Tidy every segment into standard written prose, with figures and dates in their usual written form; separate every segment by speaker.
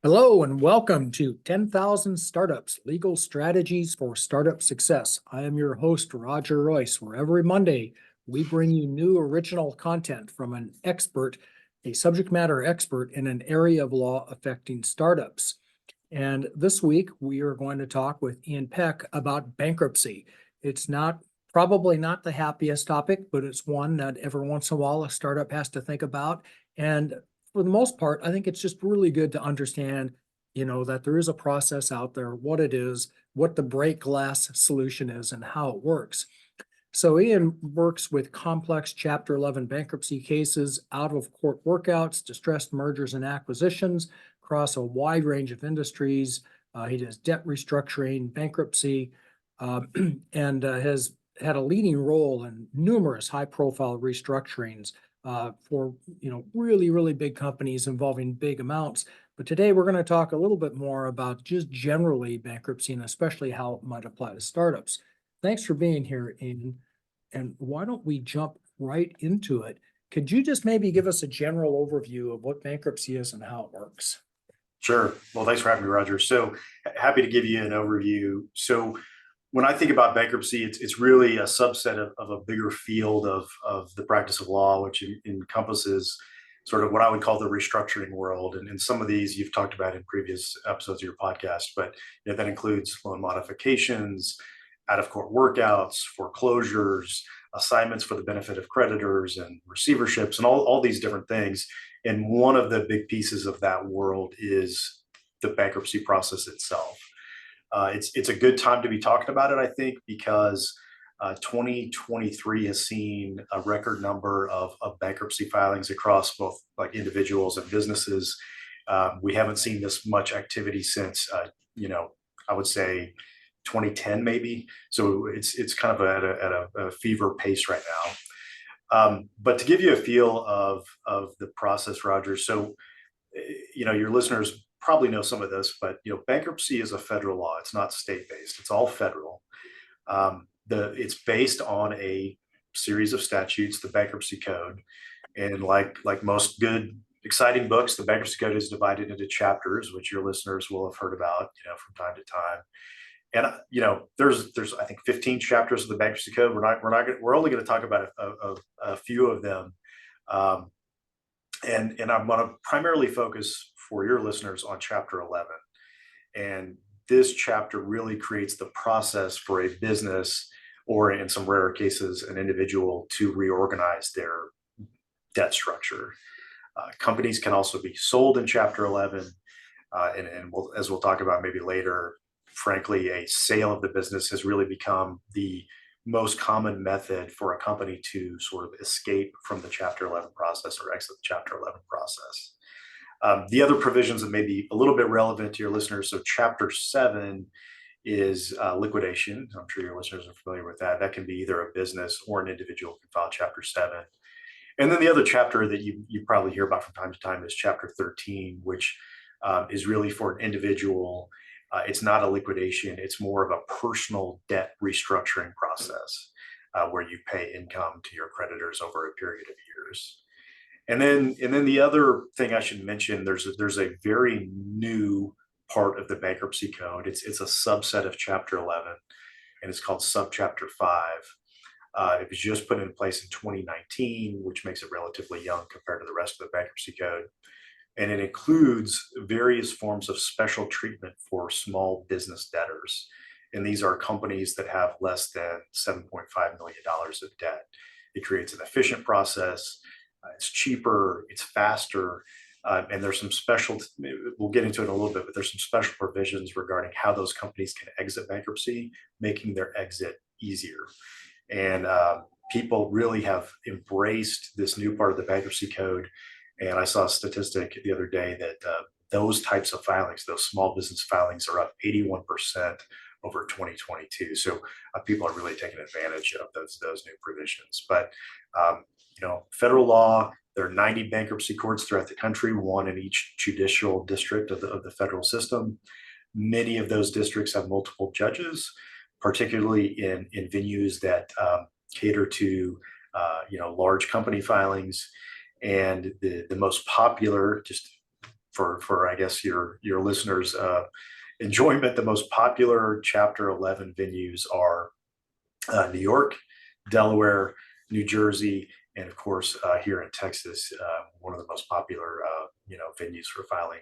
Speaker 1: Hello and welcome to 10,000 Startups, Legal Strategies for Startup Success. I am your host, Roger Royce, where every Monday we bring you new original content from an expert, a subject matter expert in an area of law affecting startups. And this week we are going to talk with Ian Peck about bankruptcy. It's probably not the happiest topic, but it's one that every once in a while a startup has to think about. And for the most part, I think it's just really good to understand, that there is a process out there, what it is, what the break glass solution is, and how it works. So Ian works with complex Chapter 11 bankruptcy cases, out-of-court workouts, distressed mergers and acquisitions across a wide range of industries. He does debt restructuring, bankruptcy, and has had a leading role in numerous high-profile restructurings for really, really big companies involving big amounts. But today we're going to talk a little bit more about just generally bankruptcy and especially how it might apply to startups. Thanks for being here, Ian. And why don't we jump right into it? Could you just maybe give us a general overview of what bankruptcy is and how it works?
Speaker 2: Sure. Well, thanks for having me, Roger. So happy to give you an overview. So when I think about bankruptcy, it's really a subset of a bigger field of the practice of law, which encompasses sort of what I would call the restructuring world. And some of these you've talked about in previous episodes of your podcast, but that includes loan modifications, out-of-court workouts, foreclosures, assignments for the benefit of creditors and receiverships and all these different things. And one of the big pieces of that world is the bankruptcy process itself. It's a good time to be talking about it, I think, because 2023 has seen a record number of bankruptcy filings across both like individuals and businesses. We haven't seen this much activity since, I would say 2010 maybe. So it's kind of at a fever pace right now. But to give you a feel of the process, Roger, so your listeners probably know some of this, but bankruptcy is a federal law. It's not state-based. It's all federal. It's based on a series of statutes, the Bankruptcy Code, and like most good, exciting books, the Bankruptcy Code is divided into chapters, which your listeners will have heard about, from time to time. And there's I think 15 chapters of the Bankruptcy Code. We're only going to talk about a few of them, and I'm going to primarily focus for your listeners on Chapter 11. And this chapter really creates the process for a business, or in some rare cases, an individual, to reorganize their debt structure. Companies can also be sold in Chapter 11, and as we'll talk about maybe later. Frankly, a sale of the business has really become the most common method for a company to sort of escape from the Chapter 11 process or exit the Chapter 11 process. The other provisions that may be a little bit relevant to your listeners. So Chapter 7 is liquidation. I'm sure your listeners are familiar with that. That can be either a business or an individual can file Chapter 7. And then the other chapter that you probably hear about from time to time is Chapter 13, which is really for an individual. It's not a liquidation. It's more of a personal debt restructuring process where you pay income to your creditors over a period of years. And then the other thing I should mention, there's a very new part of the Bankruptcy Code. It's a subset of Chapter 11, and it's called Subchapter 5. It was just put in place in 2019, which makes it relatively young compared to the rest of the Bankruptcy Code. And it includes various forms of special treatment for small business debtors. And these are companies that have less than $7.5 million of debt. It creates an efficient process. It's cheaper, it's faster, and there's some special, we'll get into it in a little bit, but there's some special provisions regarding how those companies can exit bankruptcy, making their exit easier. And people really have embraced this new part of the Bankruptcy Code. And I saw a statistic the other day that those types of filings, those small business filings, are up 81% over 2022. So people are really taking advantage of those new provisions. But federal law, there are 90 bankruptcy courts throughout the country, one in each judicial district of the federal system. Many of those districts have multiple judges, particularly in venues that cater to large company filings. And the most popular, just for I guess your listeners' enjoyment, the most popular Chapter 11 venues are New York, Delaware, New Jersey, and of course here in Texas, one of the most popular venues for filing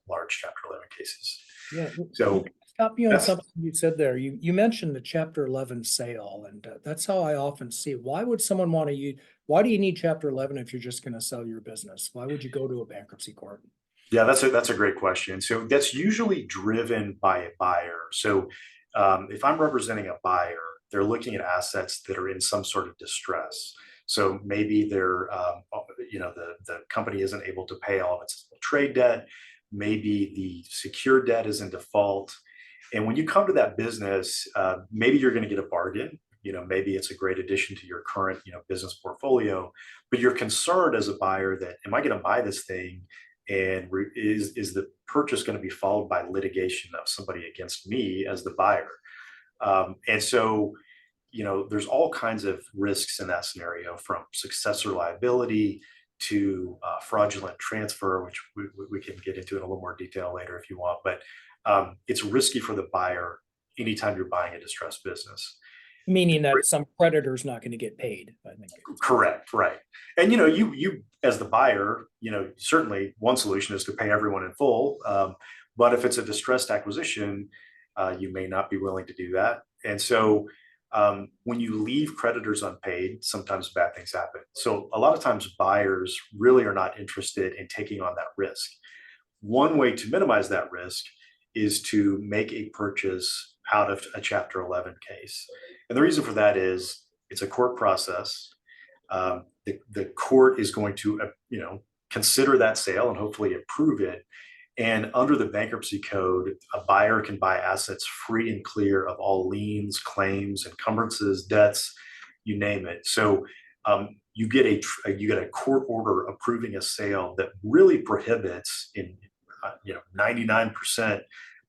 Speaker 2: large Chapter 11 cases.
Speaker 1: Yeah.
Speaker 2: So
Speaker 1: Stop you on
Speaker 2: that's
Speaker 1: something you said there. You mentioned the Chapter 11 sale, and that's how I often see it. Why would someone want to use? Why do you need Chapter 11 if you're just going to sell your business? Why would you go to a bankruptcy court?
Speaker 2: Yeah, that's a great question. So that's usually driven by a buyer. So if I'm representing a buyer, they're looking at assets that are in some sort of distress. So maybe they're, the company isn't able to pay all of its trade debt. Maybe the secured debt is in default. And when you come to that business, maybe you're going to get a bargain. Maybe it's a great addition to your current, business portfolio, but you're concerned as a buyer that, am I going to buy this thing? And is the purchase going to be followed by litigation of somebody against me as the buyer? And so, there's all kinds of risks in that scenario, from successor liability to fraudulent transfer, which we can get into in a little more detail later if you want. But it's risky for the buyer anytime you're buying a distressed business.
Speaker 1: Meaning that some creditor's not going to get paid, I think.
Speaker 2: Correct, right. And you as the buyer, certainly one solution is to pay everyone in full. But if it's a distressed acquisition, you may not be willing to do that. And so when you leave creditors unpaid, sometimes bad things happen. So a lot of times buyers really are not interested in taking on that risk. One way to minimize that risk is to make a purchase out of a Chapter 11 case. And the reason for that is it's a court process. The court is going to, consider that sale and hopefully approve it. And under the bankruptcy code, a buyer can buy assets free and clear of all liens, claims, encumbrances, debts, you name it. So you get a court order approving a sale that really prohibits in 99%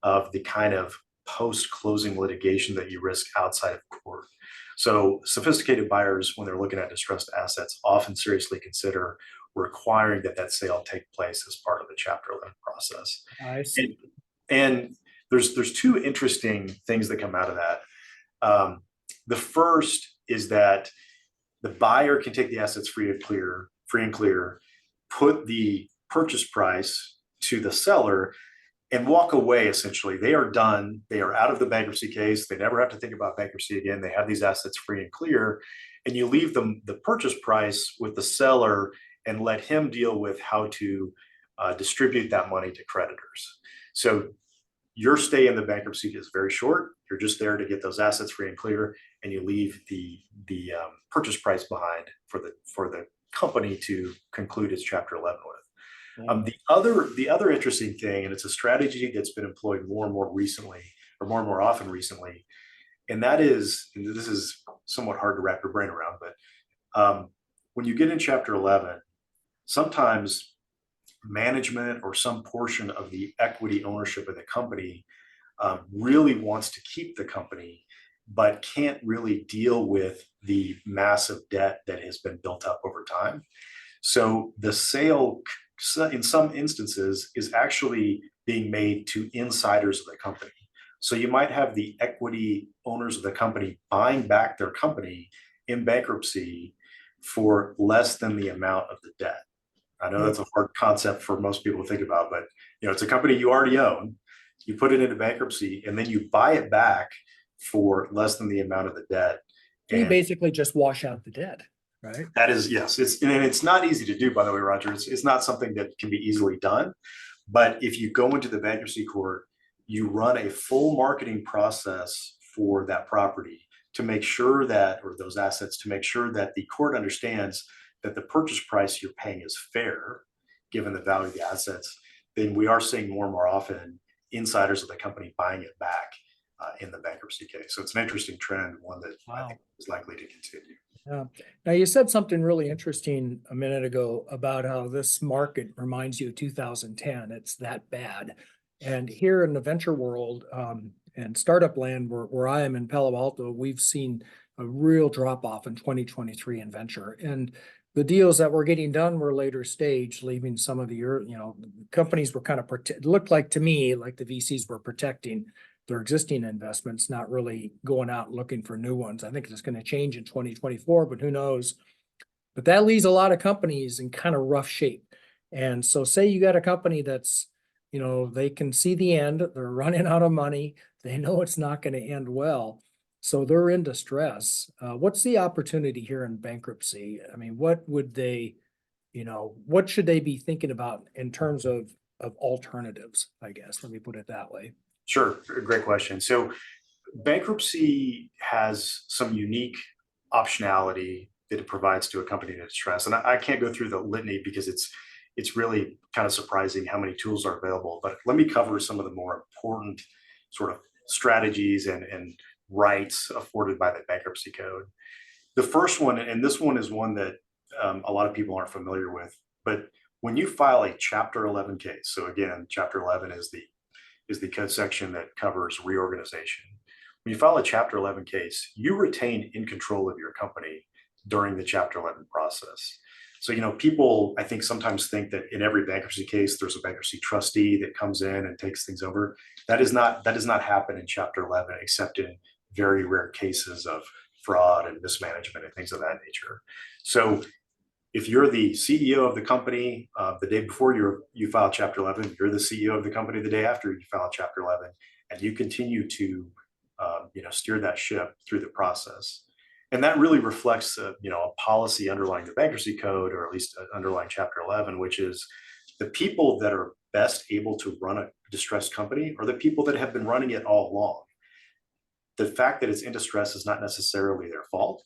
Speaker 2: of the kind of post-closing litigation that you risk outside of court. So sophisticated buyers, when they're looking at distressed assets, often seriously consider requiring that sale take place as part of the Chapter 11 process.
Speaker 1: I see.
Speaker 2: And there's two interesting things that come out of that. The first is that the buyer can take the assets free and clear, put the purchase price to the seller, and walk away. Essentially, they are done. They are out of the bankruptcy case. They never have to think about bankruptcy again. They have these assets free and clear, and you leave them the purchase price with the seller and let him deal with how to distribute that money to creditors. So your stay in the bankruptcy is very short. You're just there to get those assets free and clear, and you leave the purchase price behind for the company to conclude its Chapter 11 with. The other interesting thing, and it's a strategy that's been employed more and more recently, or more and more often recently, and that is, and this is somewhat hard to wrap your brain around, but when you get in Chapter 11, sometimes management or some portion of the equity ownership of the company really wants to keep the company, but can't really deal with the massive debt that has been built up over time. So the sale, in some instances, is actually being made to insiders of the company. So you might have the equity owners of the company buying back their company in bankruptcy for less than the amount of the debt. I know that's a hard concept for most people to think about, but it's a company you already own. You put it into bankruptcy, and then you buy it back for less than the amount of the debt.
Speaker 1: So you basically just wash out the debt, right?
Speaker 2: That is, yes. It's not easy to do, by the way, Roger. It's not something that can be easily done. But if you go into the bankruptcy court, you run a full marketing process for that property to make sure that, or those assets, to make sure that the court understands that the purchase price you're paying is fair, given the value of the assets. Then we are seeing more and more often insiders of the company buying it back in the bankruptcy case. So it's an interesting trend, one that I think is likely to continue.
Speaker 1: Now, you said something really interesting a minute ago about how this market reminds you of 2010. It's that bad. And here in the venture world and startup land, where I am in Palo Alto, we've seen a real drop off in 2023 in venture. And the deals that were getting done were later stage, leaving some of the, companies were kind of, it looked like to me, like the VCs were protecting their existing investments, not really going out and looking for new ones. I think it's going to change in 2024, but who knows? But that leaves a lot of companies in kind of rough shape. And so say you got a company that's, they can see the end, they're running out of money, they know it's not going to end well. So they're in distress. What's the opportunity here in bankruptcy? I mean, what would they, what should they be thinking about in terms of alternatives, I guess? Let me put it that way.
Speaker 2: Sure, great question. So bankruptcy has some unique optionality that it provides to a company in distress. And I can't go through the litany because it's really kind of surprising how many tools are available. But let me cover some of the more important sort of strategies and rights afforded by the bankruptcy code. The first one, and this one is one that a lot of people aren't familiar with, but when you file a Chapter 11 case, so again, Chapter 11 is the code section that covers reorganization. When you file a Chapter 11 case, you retain in control of your company during the Chapter 11 process. So, people, I think, sometimes think that in every bankruptcy case, there's a bankruptcy trustee that comes in and takes things over. That does not happen in Chapter 11, except in very rare cases of fraud and mismanagement and things of that nature. So if you're the CEO of the company the day before you file Chapter 11, you're the CEO of the company the day after you file Chapter 11, and you continue to steer that ship through the process. And that really reflects a policy underlying the bankruptcy code, or at least underlying Chapter 11, which is the people that are best able to run a distressed company are the people that have been running it all along. The fact that it's in distress is not necessarily their fault,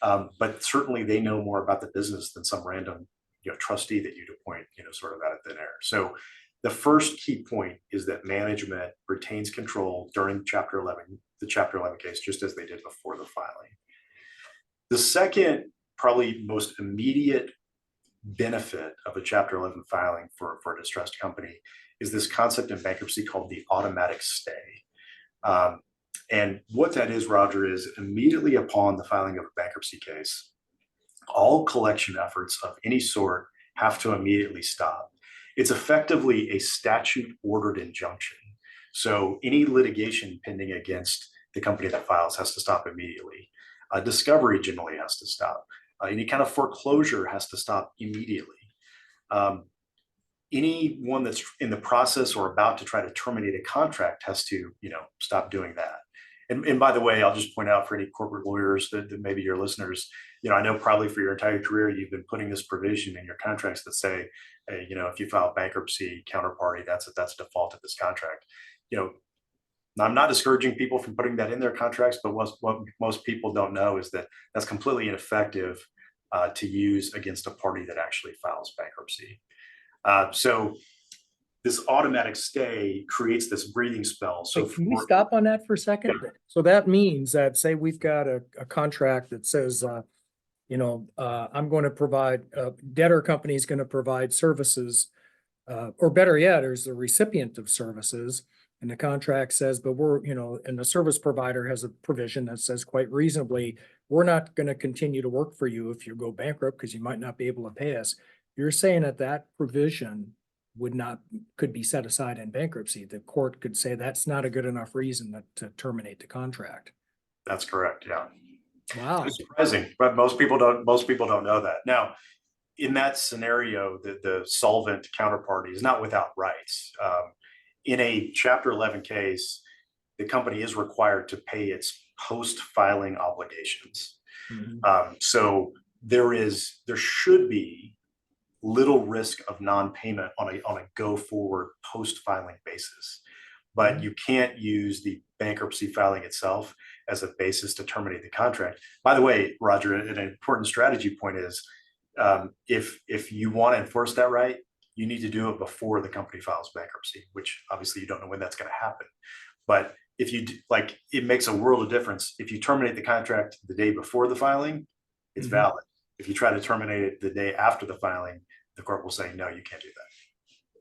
Speaker 2: but certainly they know more about the business than some random trustee that you'd appoint sort of out of thin air. So the first key point is that management retains control during Chapter 11, the Chapter 11 case, just as they did before the filing. The second, probably most immediate benefit of a Chapter 11 filing for a distressed company is this concept in bankruptcy called the automatic stay. And what that is, Roger, is immediately upon the filing of a bankruptcy case, all collection efforts of any sort have to immediately stop. It's effectively a statute-ordered injunction. So any litigation pending against the company that files has to stop immediately. Discovery generally has to stop. Any kind of foreclosure has to stop immediately. Anyone that's in the process or about to try to terminate a contract has to, stop doing that. And by the way, I'll just point out for any corporate lawyers that maybe your listeners, I know probably for your entire career, you've been putting this provision in your contracts that say, hey, if you file bankruptcy counterparty, that's a default of this contract. I'm not discouraging people from putting that in their contracts, but what most people don't know is that that's completely ineffective to use against a party that actually files bankruptcy. So this automatic stay creates this breathing spell. So
Speaker 1: can we stop on that for a second? Yeah. So that means that, say we've got a contract that says, I'm going to provide, debtor company is going to provide services, or better yet, there's the recipient of services. And the contract says, but we're, and the service provider has a provision that says quite reasonably, we're not going to continue to work for you if you go bankrupt because you might not be able to pay us. You're saying that provision could be set aside in bankruptcy. The court could say that's not a good enough reason to terminate the contract.
Speaker 2: That's correct. Yeah.
Speaker 1: Wow.
Speaker 2: It's surprising, but most people don't know that. Now, in that scenario, the solvent counterparty is not without rights. In a Chapter 11 case, the company is required to pay its post-filing obligations. Mm-hmm. So there should be little risk of non-payment on a go-forward post-filing basis, but you can't use the bankruptcy filing itself as a basis to terminate the contract. By the way, Roger, an important strategy point is if you want to enforce that right, you need to do it before the company files bankruptcy, which obviously you don't know when that's going to happen. But if you it makes a world of difference. If you terminate the contract the day before the filing, it's valid. If you try to terminate it the day after the filing, the court will say, no, you can't do that.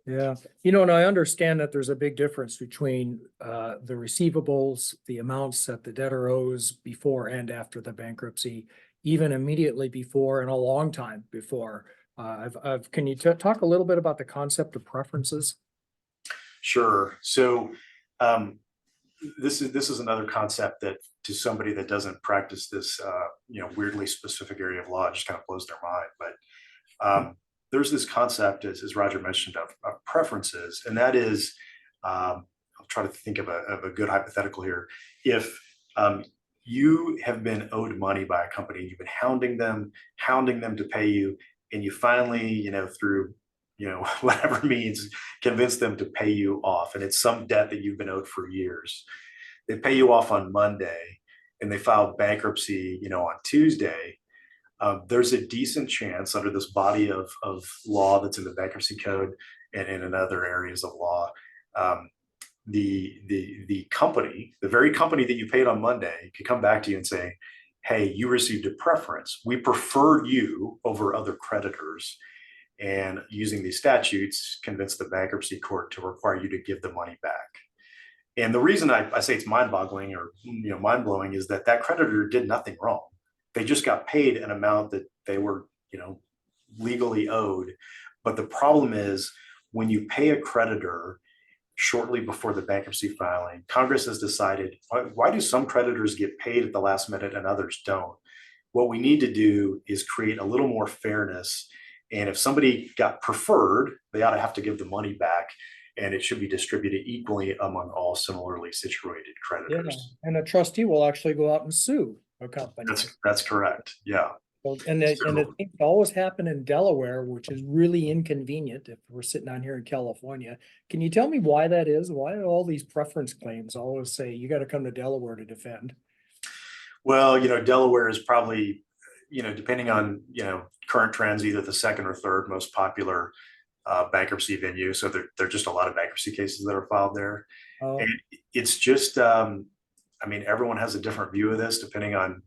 Speaker 1: Yeah. And I understand that there's a big difference between the receivables, the amounts that the debtor owes before and after the bankruptcy. even immediately before and a long time before. Can you talk a little bit about the concept of preferences?
Speaker 2: Sure. So this is another concept that to somebody that doesn't practice this weirdly specific area of law, it just kind of blows their mind. But there's this concept, as Roger mentioned, of preferences, and that is, I'll try to think of a good hypothetical here. If you have been owed money by a company, you've been hounding them to pay you, and you finally, through whatever means, convince them to pay you off, and it's some debt that you've been owed for years. They pay you off on Monday, and they file bankruptcy, on Tuesday. There's a decent chance under this body of law that's in the bankruptcy code and in other areas of law, the company, the very company that you paid on Monday, could come back to you and say, hey, you received a preference. We prefer you over other creditors. And using these statutes, convince the bankruptcy court to require you to give the money back. And the reason I say it's mind-boggling or mind-blowing is that creditor did nothing wrong. They just got paid an amount that they were legally owed. But the problem is, when you pay a creditor shortly before the bankruptcy filing, Congress has decided, why do some creditors get paid at the last minute and others don't? What we need to do is create a little more fairness. And if somebody got preferred, they ought to have to give the money back, and it should be distributed equally among all similarly situated creditors.
Speaker 1: Yeah, and a trustee will actually go out and sue a company.
Speaker 2: That's correct. Yeah.
Speaker 1: Well, and it always happen in Delaware, which is really inconvenient if we're sitting down here in California. Can you tell me why that is? Why do all these preference claims always say you got to come to Delaware to defend?
Speaker 2: Well, Delaware is probably, depending on, current trends, either the second or third most popular bankruptcy venue. So there are just a lot of bankruptcy cases that are filed there.
Speaker 1: Oh.
Speaker 2: And it's just, everyone has a different view of this depending on,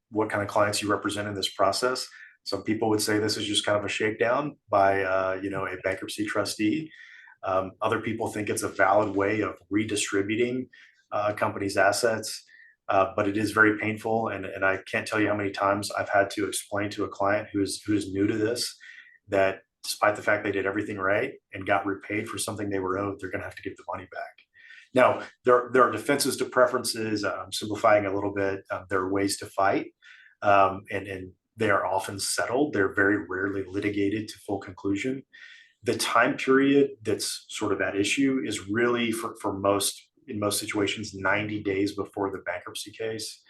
Speaker 2: what kind of clients you represent in this process. Some people would say this is just kind of a shakedown by, a bankruptcy trustee. Other people think it's a valid way of redistributing a company's assets. But it is very painful, and I can't tell you how many times I've had to explain to a client who's new to this that despite the fact they did everything right and got repaid for something they were owed, they're going to have to give the money back. Now, there are defenses to preferences. I'm simplifying a little bit. There are ways to fight, and they are often settled. They're very rarely litigated to full conclusion. The time period that's sort of at issue is really for most, in most situations, 90 days before the bankruptcy case.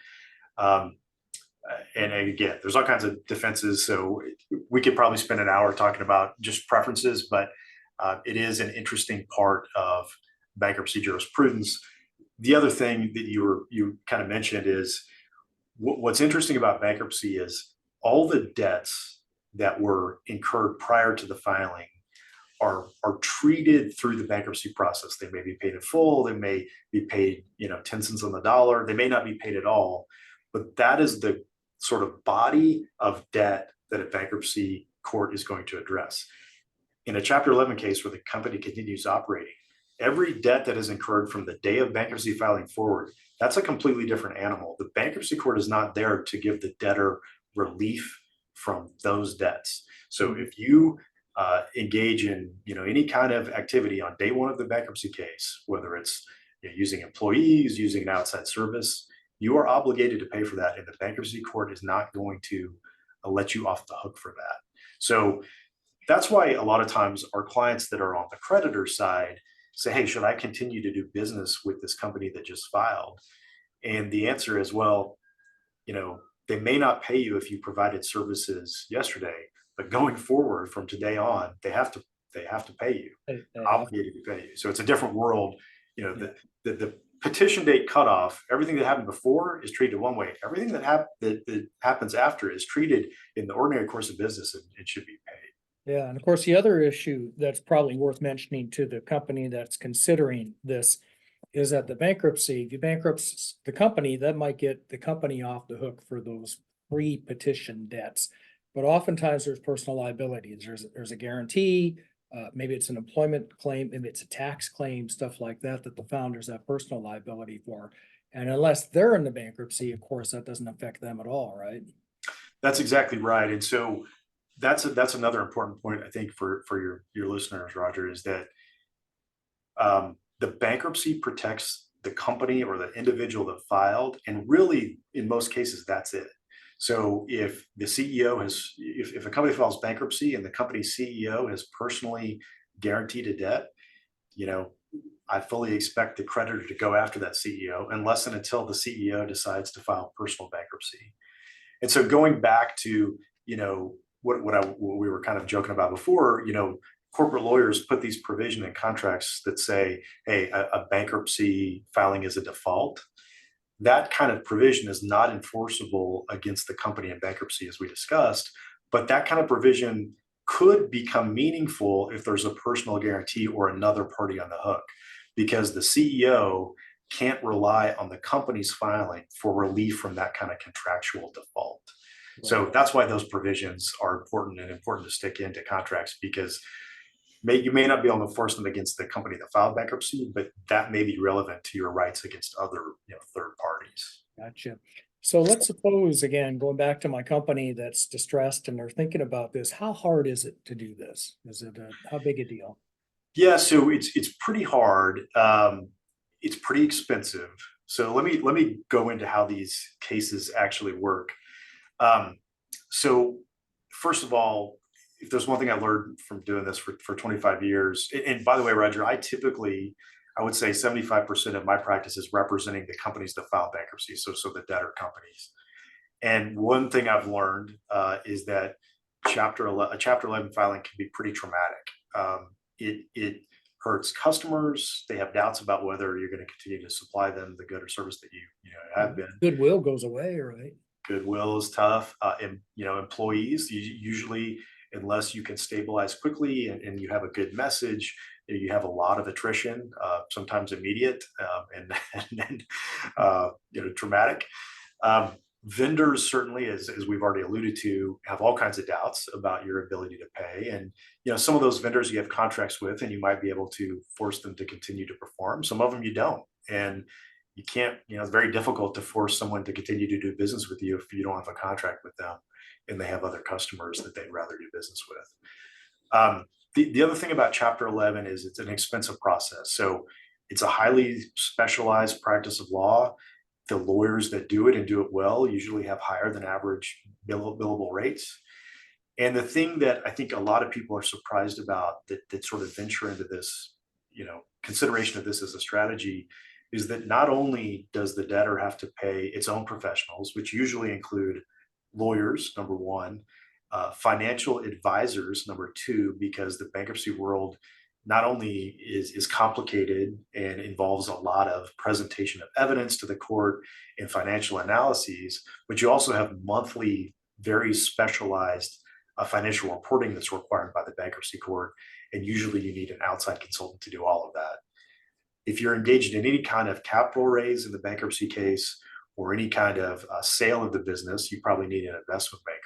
Speaker 2: And again, there's all kinds of defenses. So we could probably spend an hour talking about just preferences, but it is an interesting part of bankruptcy jurisprudence. The other thing that you kind of mentioned is what's interesting about bankruptcy is all the debts that were incurred prior to the filing are treated through the bankruptcy process. They may be paid in full, they may be paid 10 cents on the dollar, they may not be paid at all, but that is the sort of body of debt that a bankruptcy court is going to address. In a Chapter 11 case where the company continues operating, every debt that is incurred from the day of bankruptcy filing forward, that's a completely different animal. The bankruptcy court is not there to give the debtor relief from those debts. So if you engage in any kind of activity on day one of the bankruptcy case, whether it's using employees, using an outside service, you are obligated to pay for that, and the bankruptcy court is not going to let you off the hook for that. So that's why a lot of times our clients that are on the creditor side say, hey, should I continue to do business with this company that just filed? And the answer is, well, they may not pay you if you provided services yesterday, but going forward from today on, they have to pay you. They're obligated to pay you. So it's a different world. The petition date cutoff, everything that happened before is treated one way. Everything that happens after is treated in the ordinary course of business, and it should be paid.
Speaker 1: Yeah, and of course, the other issue that's probably worth mentioning to the company that's considering this is that the bankruptcy, if you bankrupt the company, that might get the company off the hook for those pre-petition debts. But oftentimes there's personal liability. There's a guarantee, maybe it's an employment claim, maybe it's a tax claim, stuff like that the founders have personal liability for. And unless they're in the bankruptcy, of course, that doesn't affect them at all, right?
Speaker 2: That's exactly right. And so that's another important point, I think, for your listeners, Roger, is that the bankruptcy protects the company or the individual that filed, and really, in most cases, that's it. So if the CEO if a company files bankruptcy and the company's CEO has personally guaranteed a debt, you know, I fully expect the creditor to go after that CEO unless and until the CEO decides to file personal bankruptcy. And so going back to, what we were kind of joking about before, corporate lawyers put these provision in contracts that say, hey, a bankruptcy filing is a default. That kind of provision is not enforceable against the company in bankruptcy, as we discussed, but that kind of provision could become meaningful if there's a personal guarantee or another party on the hook, because the CEO can't rely on the company's filing for relief from that kind of contractual default. So that's why those provisions are important to stick into contracts, because you may not be able to enforce them against the company that filed bankruptcy, but that may be relevant to your rights against other third parties.
Speaker 1: Gotcha. So let's suppose, again, going back to my company that's distressed and they're thinking about this, how hard is it to do this? Is it how big a deal?
Speaker 2: Yeah, so it's pretty hard. It's pretty expensive. So let me go into how these cases actually work. So first of all, if there's one thing I learned from doing this for 25 years, and by the way, Roger, I would say 75% of my practice is representing the companies that file bankruptcy, so the debtor companies. And one thing I've learned is that a Chapter 11 filing can be pretty traumatic. It hurts customers. They have doubts about whether you're going to continue to supply them the good or service that you have been.
Speaker 1: Goodwill goes away, right?
Speaker 2: Goodwill is tough. Employees, usually, unless you can stabilize quickly and you have a good message, you have a lot of attrition, sometimes immediate, and then traumatic. Vendors, certainly, as we've already alluded to, have all kinds of doubts about your ability to pay. And some of those vendors you have contracts with, and you might be able to force them to continue to perform. Some of them you don't. And you can't, it's very difficult to force someone to continue to do business with you if you don't have a contract with them and they have other customers that they'd rather do business with. The other thing about Chapter 11 is it's an expensive process. So it's a highly specialized practice of law. The lawyers that do it and do it well usually have higher than average billable rates. And the thing that I think a lot of people are surprised about that sort of venture into this, consideration of this as a strategy, is that not only does the debtor have to pay its own professionals, which usually include lawyers, number one, financial advisors, number two, because the bankruptcy world not only is complicated and involves a lot of presentation of evidence to the court and financial analyses, but you also have monthly, very specialized financial reporting that's required by the bankruptcy court. And usually you need an outside consultant to do all of that. If you're engaged in any kind of capital raise in the bankruptcy case or any kind of sale of the business, you probably need an investment banker.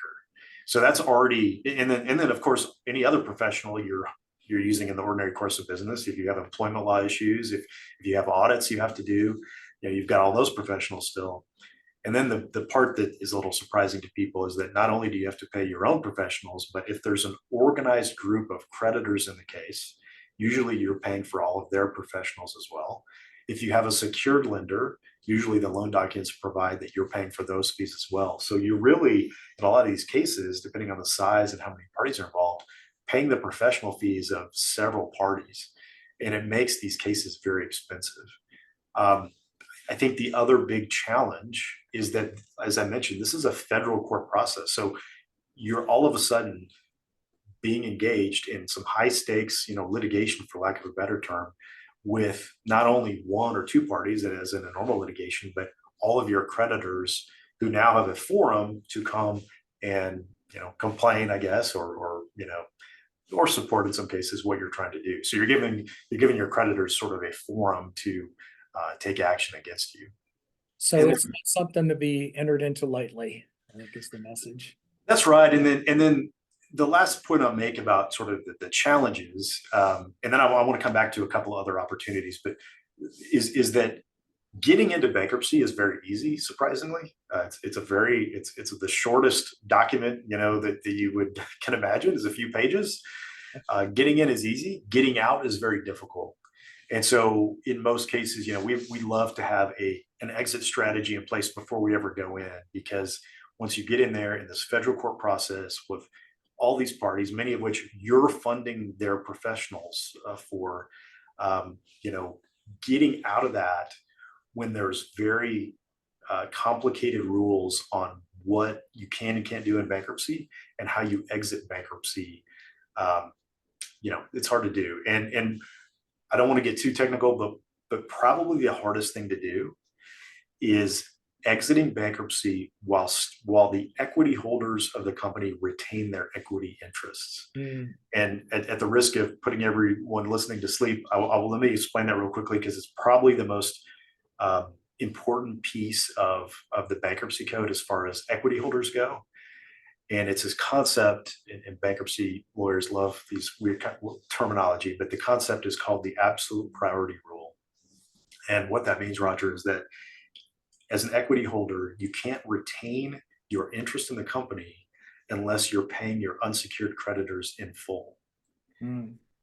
Speaker 2: So that's already, and then of course, any other professional you're using in the ordinary course of business. If you have employment law issues, if you have audits you have to do, you've got all those professionals still. And then the part that is a little surprising to people is that not only do you have to pay your own professionals, but if there's an organized group of creditors in the case, usually you're paying for all of their professionals as well. If you have a secured lender, usually the loan documents provide that you're paying for those fees as well. So you really, in a lot of these cases, depending on the size and how many parties are involved, paying the professional fees of several parties. And it makes these cases very expensive. I think the other big challenge is that, as I mentioned, this is a federal court process. So you're all of a sudden being engaged in some high stakes, litigation, for lack of a better term, with not only one or two parties, as in a normal litigation, but all of your creditors who now have a forum to come and, complain, I guess, or support in some cases what you're trying to do. So you're giving your creditors sort of a forum to take action against you.
Speaker 1: So it's not something to be entered into lightly, I think is the message.
Speaker 2: That's right. And then the last point I'll make about sort of the challenges, and then I want to come back to a couple of other opportunities, but is that Getting into bankruptcy is very easy, surprisingly. It's the shortest document, that you would can imagine, is a few pages. Getting in is easy. Getting out is very difficult. And so in most cases, we love to have an exit strategy in place before we ever go in, because once you get in there in this federal court process with all these parties, many of which you're funding their professionals for, getting out of that when there's very complicated rules on what you can and can't do in bankruptcy and how you exit bankruptcy, um, it's hard to do. And I don't want to get too technical, but probably the hardest thing to do is exiting bankruptcy while the equity holders of the company retain their equity interests. And at the risk of putting everyone listening to sleep, let me explain that real quickly, because it's probably the most important piece of the bankruptcy code as far as equity holders go. And it's this concept, and bankruptcy lawyers love these weird terminology, but the concept is called the absolute priority rule. And what that means, Roger, is that as an equity holder, you can't retain your interest in the company unless you're paying your unsecured creditors in full.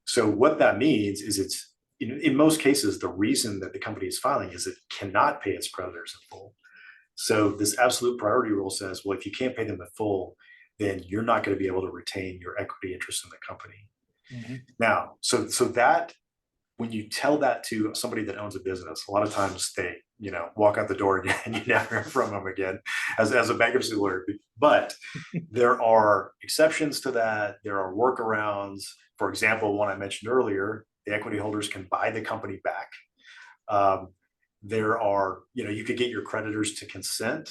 Speaker 2: So what that means is in most cases, the reason that the company is filing is it cannot pay its creditors in full. So this absolute priority rule says, well, if you can't pay them in full, then you're not going to be able to retain your equity interest in the company. Now, so that when you tell that to somebody that owns a business, a lot of times they, walk out the door and you never hear from them again as a bankruptcy lawyer. But there are exceptions to that. There are workarounds. For example, one I mentioned earlier, the equity holders can buy the company back. There are, you could get your creditors to consent.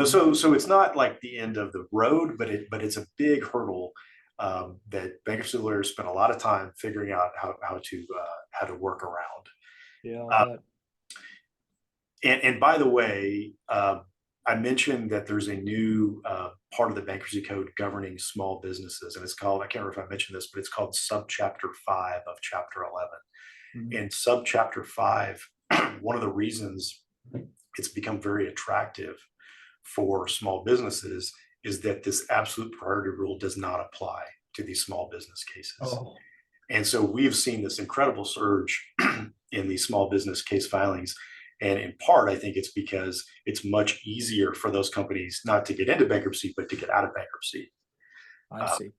Speaker 2: So it's not like the end of the road, but it's a big hurdle that bankruptcy lawyers spend a lot of time figuring out how to work around.
Speaker 1: Yeah.
Speaker 2: And by the way, I mentioned that there's a new part of the bankruptcy code governing small businesses, and it's called, I can't remember if I mentioned this, but it's called subchapter 5 of chapter 11. And subchapter 5, one of the reasons it's become very attractive for small businesses is that this absolute priority rule does not apply to these small business cases. And so we've seen this incredible surge in these small business case filings. And in part, I think it's because it's much easier for those companies not to get into bankruptcy, but to get out of bankruptcy.
Speaker 1: I see.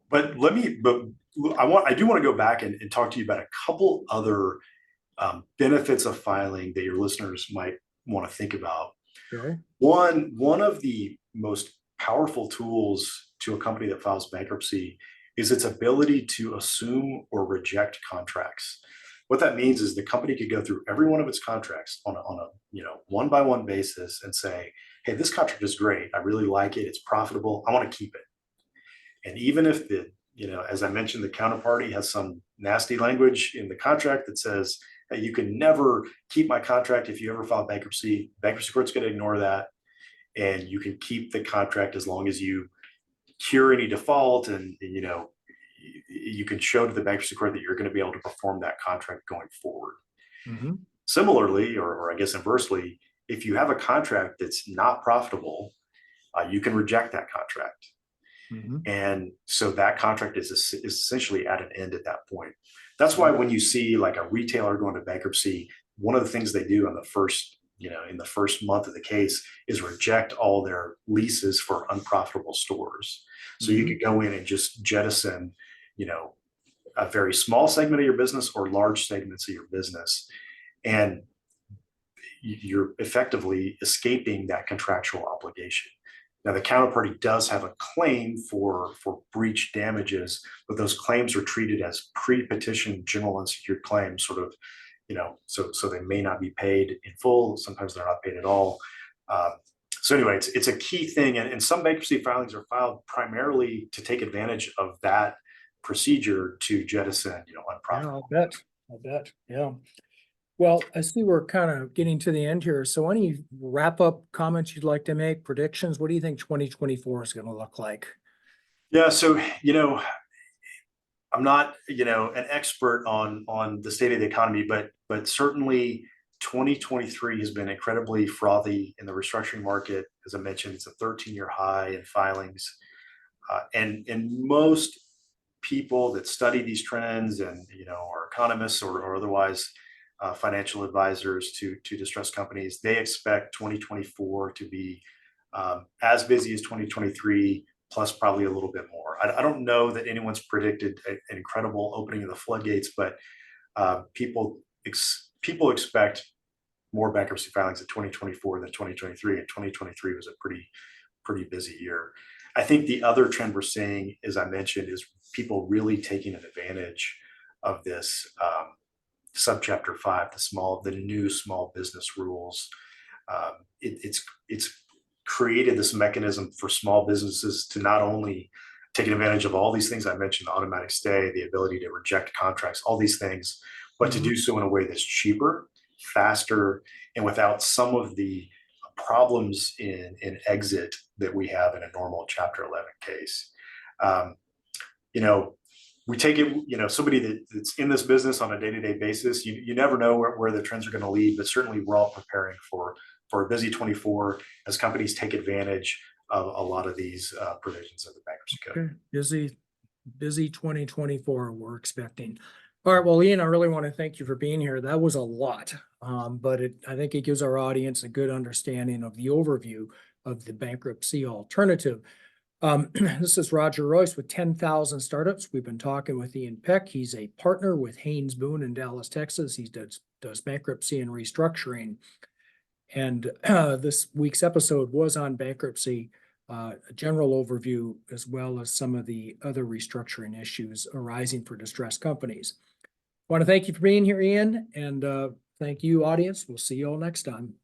Speaker 2: But I do want to go back and talk to you about a couple other benefits of filing that your listeners might want to think about.
Speaker 1: Sure.
Speaker 2: One of the most powerful tools to a company that files bankruptcy is its ability to assume or reject contracts. What that means is the company could go through every one of its contracts on a one by one basis and say, hey, this contract is great. I really like it. It's profitable. I want to keep it. And even if as I mentioned, the counterparty has some nasty language in the contract that says, hey, you can never keep my contract if you ever file bankruptcy. Bankruptcy court's going to ignore that. And you can keep the contract as long as you cure any default and you can show to the bankruptcy court that you're going to be able to perform that contract going forward. Similarly, or I guess inversely, if you have a contract that's not profitable, you can reject that contract. And so that contract is essentially at an end at that point. That's why when you see like a retailer going to bankruptcy, one of the things they do in the first month of the case is reject all their leases for unprofitable stores. So you could go in and just jettison, a very small segment of your business or large segments of your business. And you're effectively escaping that contractual obligation. Now, the counterparty does have a claim for breach damages, but those claims are treated as pre-petition general unsecured claims, sort of, so they may not be paid in full. Sometimes they're not paid at all. So anyway, it's a key thing. And some bankruptcy filings are filed primarily to take advantage of that procedure to jettison, unprofitable.
Speaker 1: Yeah, I'll bet. Yeah. Well, I see we're kind of getting to the end here. So any wrap up comments you'd like to make, predictions? What do you think 2024 is going to look like?
Speaker 2: Yeah. So, I'm not, an expert on the state of the economy, but certainly 2023 has been incredibly frothy in the restructuring market. As I mentioned, it's a 13-year high in filings. And most people that study these trends and, are economists or otherwise financial advisors to distressed companies, they expect 2024 to be as busy as 2023, plus probably a little bit more. I don't know that anyone's predicted an incredible opening of the floodgates, but people expect more bankruptcy filings in 2024 than 2023, and 2023 was a pretty busy year. I think the other trend we're seeing, as I mentioned, is people really taking advantage of this subchapter 5, the new small business rules. It's created this mechanism for small businesses to not only take advantage of all these things I mentioned, the automatic stay, the ability to reject contracts, all these things, but to do so in a way that's cheaper, faster, and without some of the problems in exit that we have in a normal Chapter 11 case. We take it, somebody that's in this business on a day-to-day basis, you never know where the trends are going to lead, but certainly we're all preparing for a busy 24 as companies take advantage of a lot of these provisions of the bankruptcy code.
Speaker 1: Okay. Busy 2024 we're expecting. All right, well, Ian, I really want to thank you for being here. That was a lot, but I think it gives our audience a good understanding of the overview of the bankruptcy alternative. This is Roger Royce with 10,000 Startups. We've been talking with Ian Peck. He's a partner with Haynes Boone in Dallas, Texas. He does bankruptcy and restructuring. And this week's episode was on bankruptcy, a general overview, as well as some of the other restructuring issues arising for distressed companies. I want to thank you for being here, Ian, and thank you, audience. We'll see you all next time.